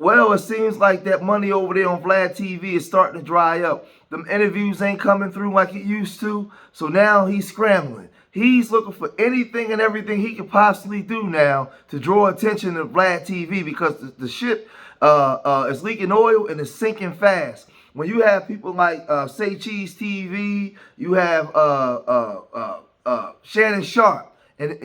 Well, it seems like that money over there on Vlad TV is starting to dry up. Them interviews ain't coming through like it used to. So now he's scrambling. He's looking for anything and everything he could possibly do now to draw attention to Vlad TV because the ship is leaking oil and it's sinking fast. When you have people like Say Cheese TV, you have Shannon Sharp, and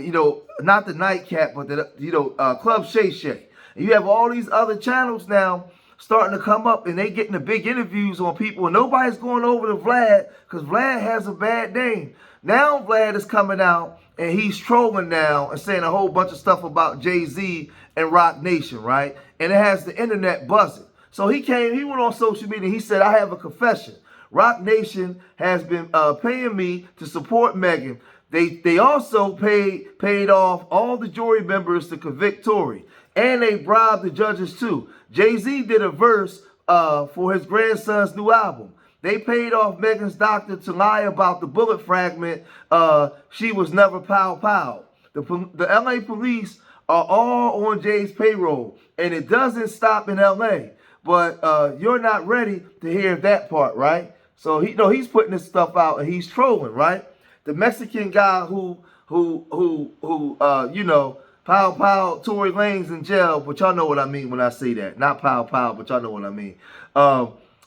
not the Nightcap, but the Club Shay Shay. And you have all these other channels now starting to come up, and they getting the big interviews on people, and nobody's going over to Vlad because Vlad has a bad name. Now Vlad is coming out and he's trolling now and saying a whole bunch of stuff about Jay-Z and Roc Nation, right? And it has the internet buzzing. So he went on social media, he said, I have a confession. Roc Nation has been paying me to support Megan. They also paid off all the jury members to convict Tory. And they bribed the judges too. Jay-Z did a verse for his grandson's new album. They paid off Megan's doctor to lie about the bullet fragment. She was never pow pow. The LA police are all on Jay's payroll. And it doesn't stop in LA. But you're not ready to hear that part, right? So he's putting this stuff out and he's trolling, right? The Mexican guy who pow pow, Tory Lanez in jail, but y'all know what I mean when I say that. Not pow pow, but y'all know what I mean.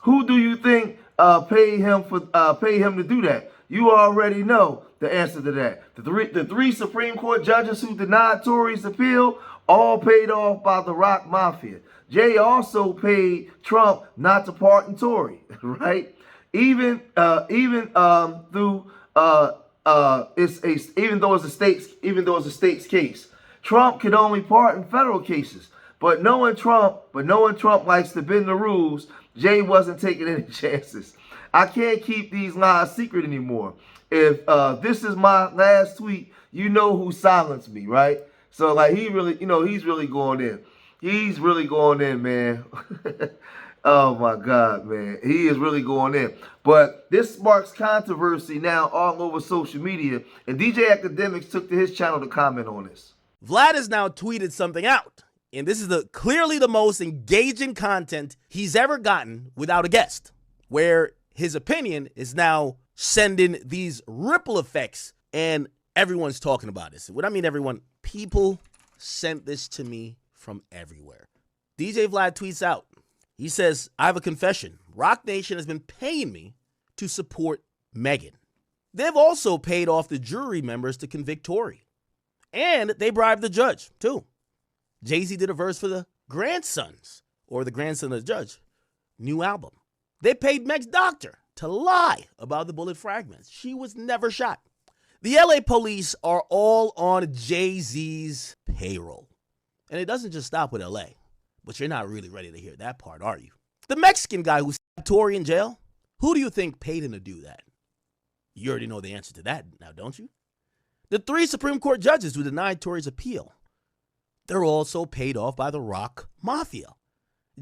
Who do you think paid him to do that? You already know the answer to that. The three Supreme Court judges who denied Tory's appeal, all paid off by the Rock Mafia. Jay also paid Trump not to pardon Tory, right? Even though it's a state's case. Trump can only pardon federal cases. But knowing Trump likes to bend the rules, Jay wasn't taking any chances. I can't keep these lies secret anymore. If this is my last tweet, you know who silenced me, right? So like he's really going in. He's really going in, man. Oh my God, man. He is really going in. But this sparks controversy now all over social media. And DJ Akademiks took to his channel to comment on this. Vlad has now tweeted something out. And this is clearly the most engaging content he's ever gotten without a guest, where his opinion is now sending these ripple effects and everyone's talking about this. What I mean, everyone, people sent this to me from everywhere. DJ Vlad tweets out, he says, I have a confession. Roc Nation has been paying me to support Megan. They've also paid off the jury members to convict Tory. And they bribed the judge, too. Jay-Z did a verse for the grandsons, or the grandson of the judge, new album. They paid Meg's doctor to lie about the bullet fragments. She was never shot. The LA police are all on Jay-Z's payroll. And it doesn't just stop with LA. But you're not really ready to hear that part, are you? The Mexican guy who stabbed Tory in jail, who do you think paid him to do that? You already know the answer to that now, don't you? The three Supreme Court judges who denied Tory's appeal, they're also paid off by the Rock Mafia.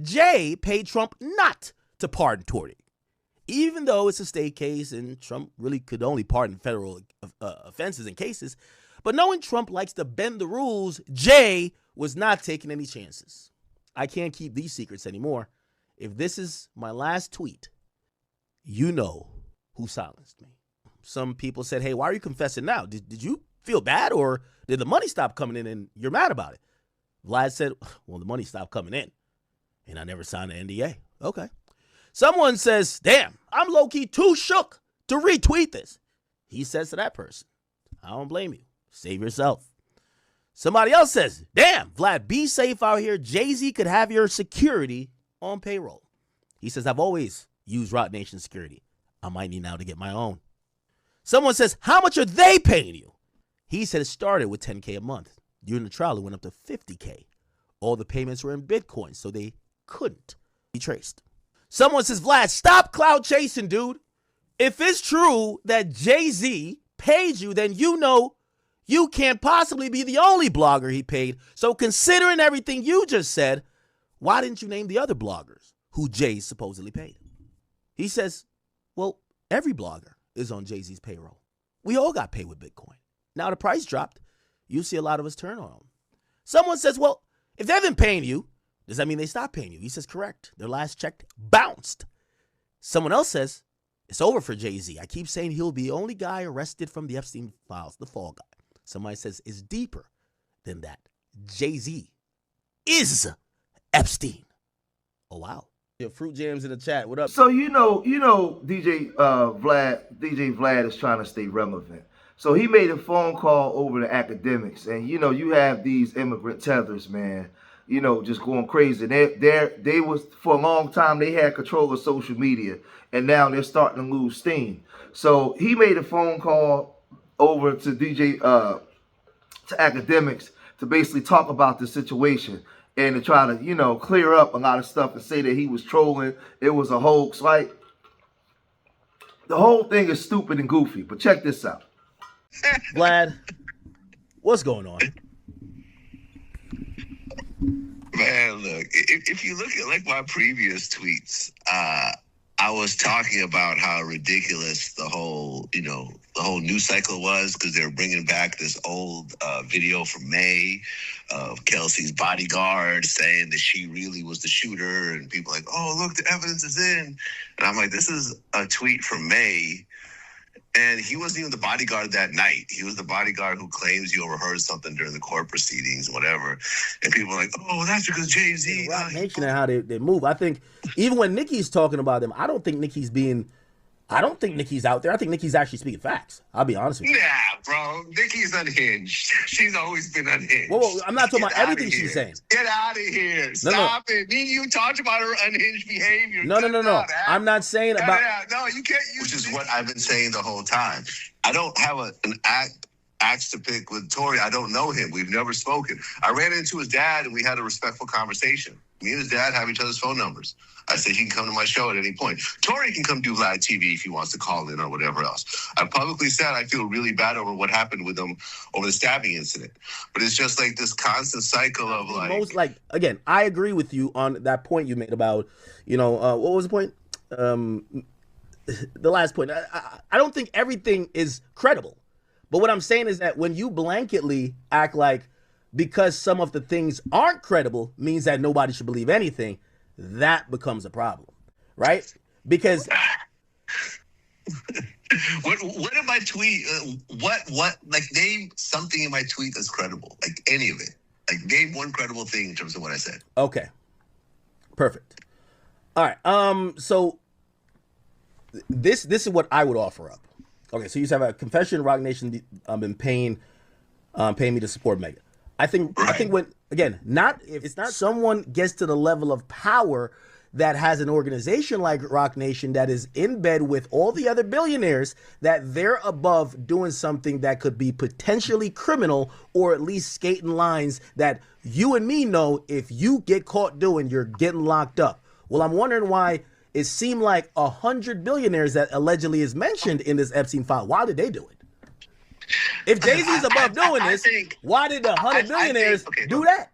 Jay paid Trump not to pardon Tory, even though it's a state case and Trump really could only pardon federal offenses and cases. But knowing Trump likes to bend the rules, Jay was not taking any chances. I can't keep these secrets anymore. If this is my last tweet, you know who silenced me. Some people said, hey, why are you confessing now? Did you feel bad, or did the money stop coming in and you're mad about it? Vlad said, well, the money stopped coming in and I never signed an NDA. Okay. Someone says, damn, I'm low-key too shook to retweet this. He says to that person, I don't blame you. Save yourself. Somebody else says, damn, Vlad, be safe out here. Jay-Z could have your security on payroll. He says, I've always used Roc Nation security. I might need now to get my own. Someone says, how much are they paying you? He said it started with $10K a month. During the trial, it went up to $50K. All the payments were in Bitcoin, so they couldn't be traced. Someone says, Vlad, stop clout chasing, dude. If it's true that Jay-Z paid you, then you know you can't possibly be the only blogger he paid. So considering everything you just said, why didn't you name the other bloggers who Jay supposedly paid? He says, well, every blogger is on Jay-Z's payroll. We all got paid with Bitcoin. Now the price dropped. You see a lot of us turn on them. Someone says, well, if they've been paying you, Does that mean they stop paying you? He says, correct. Their last check bounced. Someone else says, it's over for Jay-Z. I keep saying he'll be the only guy arrested from the Epstein files, the fall guy. Somebody says it's deeper than that. Jay-Z is Epstein. Oh, wow. Your Fruit Jams in the chat. What up? So DJ Vlad is trying to stay relevant. So he made a phone call over to Akademiks, and you have these immigrant tethers, man. Just going crazy. They was for a long time they had control of social media, and now they're starting to lose steam. So he made a phone call over to to Akademiks to basically talk about the situation and to try to clear up a lot of stuff and say that he was trolling. It was a hoax. Like, the whole thing is stupid and goofy. But check this out. Vlad, what's going on? Man, look, if you look at like my previous tweets, I was talking about how ridiculous the whole news cycle was, because they were bringing back this old video from May of Kelsey's bodyguard saying that she really was the shooter, and people like, oh, look, the evidence is in. And I'm like, this is a tweet from May. And he wasn't even the bodyguard that night. He was the bodyguard who claims you overheard something during the court proceedings, whatever. And people are like, oh, that's because Jay-Z. Rock Nation and how they move. I think even when Nicki's talking about them, I don't think Nicki's out there. I think Nicki's actually speaking facts. I'll be honest with you. Nah, bro. Nicki's unhinged. She's always been unhinged. Whoa, I'm not talking about everything she's saying. Get out of here. Stop it. Me and you talked about her unhinged behavior. No. I'm not saying about... No, you can't use... Which is what I've been saying the whole time. I don't have an axe to pick with Tory. I don't know him. We've never spoken. I ran into his dad and we had a respectful conversation. Me and his dad have each other's phone numbers. I said he can come to my show at any point. Tory can come do Vlad TV if he wants to call in or whatever else. I publicly said I feel really bad over what happened with him over the stabbing incident. But it's just like this constant cycle of like... Again, I agree with you on that point you made about, what was the point? The last point. I don't think everything is credible. But what I'm saying is that when you blanketly act like because some of the things aren't credible means that nobody should believe anything, that becomes a problem, right? Because what in my tweet? What? Like, name something in my tweet that's credible. Like, any of it. Like, name one credible thing in terms of what I said. Okay, perfect. All right. So this is what I would offer up. Okay, so you have a confession. Rock Nation been paying me to support Megan. I think when, again, if it's not someone gets to the level of power that has an organization like Rock Nation that is in bed with all the other billionaires, that they're above doing something that could be potentially criminal, or at least skating lines that you and me know if you get caught doing, you're getting locked up. Well, I'm wondering why it seemed like 100 billionaires that allegedly is mentioned in this Epstein file. Why did they do it? If Jay-Z's above doing this, why did the 100 billionaires do that?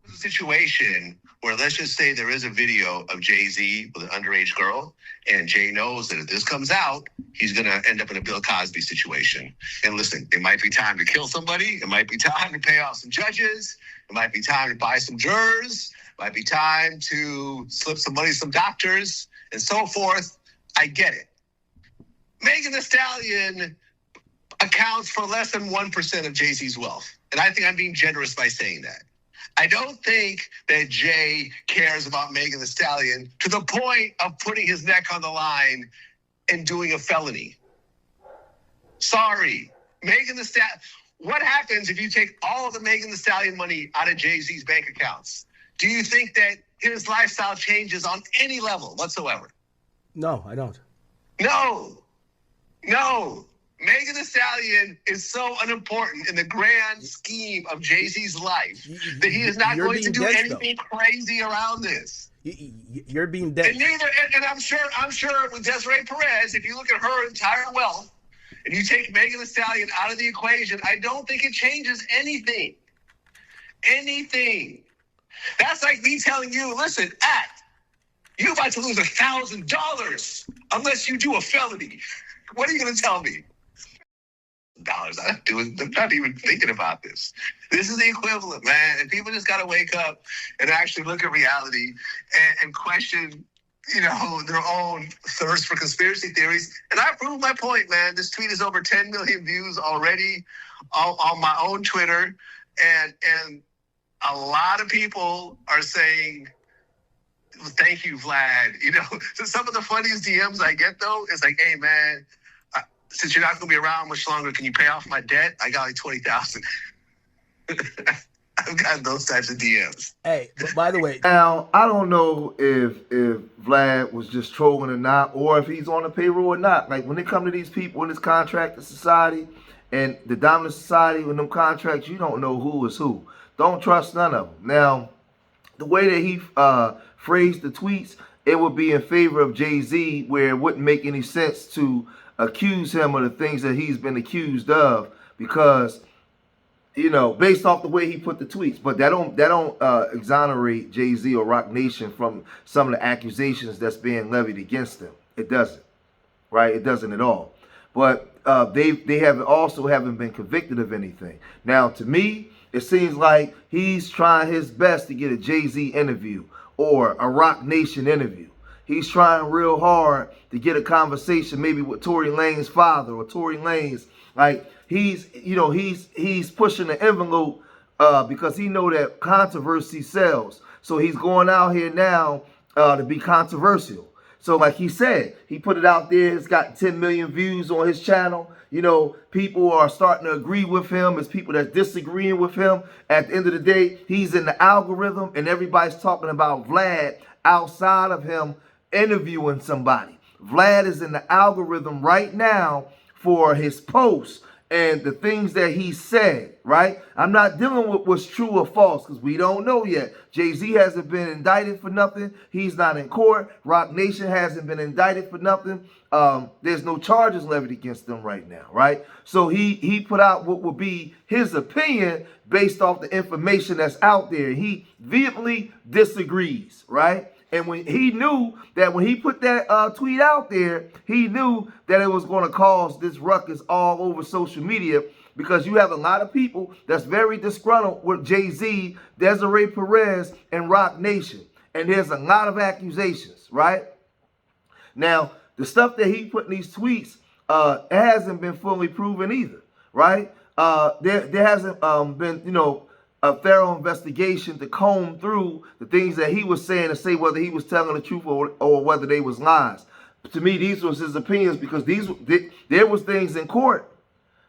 There's a situation where, let's just say there is a video of Jay-Z with an underage girl, and Jay knows that if this comes out, he's going to end up in a Bill Cosby situation. And listen, it might be time to kill somebody. It might be time to pay off some judges. It might be time to buy some jurors. It might be time to slip some money to some doctors and so forth. I get it. Megan Thee Stallion accounts for less than 1% of Jay-Z's wealth. And I think I'm being generous by saying that. I don't think that Jay cares about Megan Thee Stallion to the point of putting his neck on the line and doing a felony. Sorry. Megan Thee Stallion. What happens if you take all of the Megan Thee Stallion money out of Jay-Z's bank accounts? Do you think that his lifestyle changes on any level whatsoever? No, I don't. No. Megan Thee Stallion is so unimportant in the grand scheme of Jay-Z's life that he is not going to do anything crazy around this. You're being dead. And I'm sure with Desiree Perez, if you look at her entire wealth and you take Megan Thee Stallion out of the equation, I don't think it changes anything. Anything. That's like me telling you, listen, you're about to lose $1,000 unless you do a felony. What are you going to tell me? I'm not even thinking about this. This is the equivalent, man. And people just got to wake up and actually look at reality and question, their own thirst for conspiracy theories. And I proved my point, man. This tweet is over 10 million views already on my own Twitter. And a lot of people are saying, thank you, Vlad. So some of the funniest DMs I get, though, is like, hey, man, since you're not going to be around much longer, can you pay off my debt? I got like 20,000. I've got those types of DMs. Hey, but by the way, now I don't know if Vlad was just trolling or not, or if he's on the payroll or not. Like when it come to these people in this contracted society and the dominant society with them contracts, you don't know who is who. Don't trust none of them. Now, the way that he phrased the tweets, it would be in favor of Jay-Z, where it wouldn't make any sense to accuse him of the things that he's been accused of, because based off the way he put the tweets. But that don't exonerate Jay-Z or Rock Nation from some of the accusations that's being levied against them. It doesn't, right? It doesn't at all. But they haven't been convicted of anything. Now, to me, it seems like he's trying his best to get a Jay-Z interview or a Rock Nation interview. He's trying real hard to get a conversation maybe with Tory Lanez's father or Tory Lanez. Like he's pushing the envelope because he know that controversy sells. So he's going out here now to be controversial. So like he said, he put it out there. It's got 10 million views on his channel. People are starting to agree with him. It's people that's disagreeing with him. At the end of the day, he's in the algorithm and everybody's talking about Vlad outside of him interviewing somebody. Vlad is in the algorithm right now for his posts and the things that he said, right? I'm not dealing with what's true or false because we don't know yet. Jay-Z hasn't been indicted for nothing. He's not in court. Rock Nation hasn't been indicted for nothing. There's no charges levied against them right now, right? So he put out what would be his opinion based off the information that's out there. He vehemently disagrees, right? And when he knew that when he put that tweet out there, he knew that it was going to cause this ruckus all over social media, because you have a lot of people that's very disgruntled with Jay-Z, Desiree Perez, and Rock Nation. And there's a lot of accusations, right? Now, the stuff that he put in these tweets, it hasn't been fully proven either, right? There hasn't been, a thorough investigation to comb through the things that he was saying to say whether he was telling the truth or whether they was lies. To me, these was his opinions, because there was things in court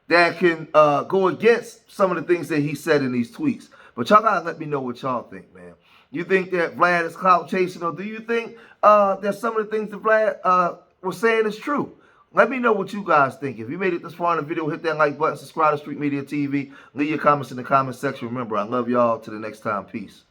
that can go against some of the things that he said in these tweets. But y'all gotta let me know what y'all think, man. You think that Vlad is clout chasing, or do you think that some of the things that Vlad was saying is true? Let me know what you guys think. If you made it this far in the video, hit that like button, subscribe to Street Media TV, leave your comments in the comment section. Remember, I love y'all. Till the next time, peace.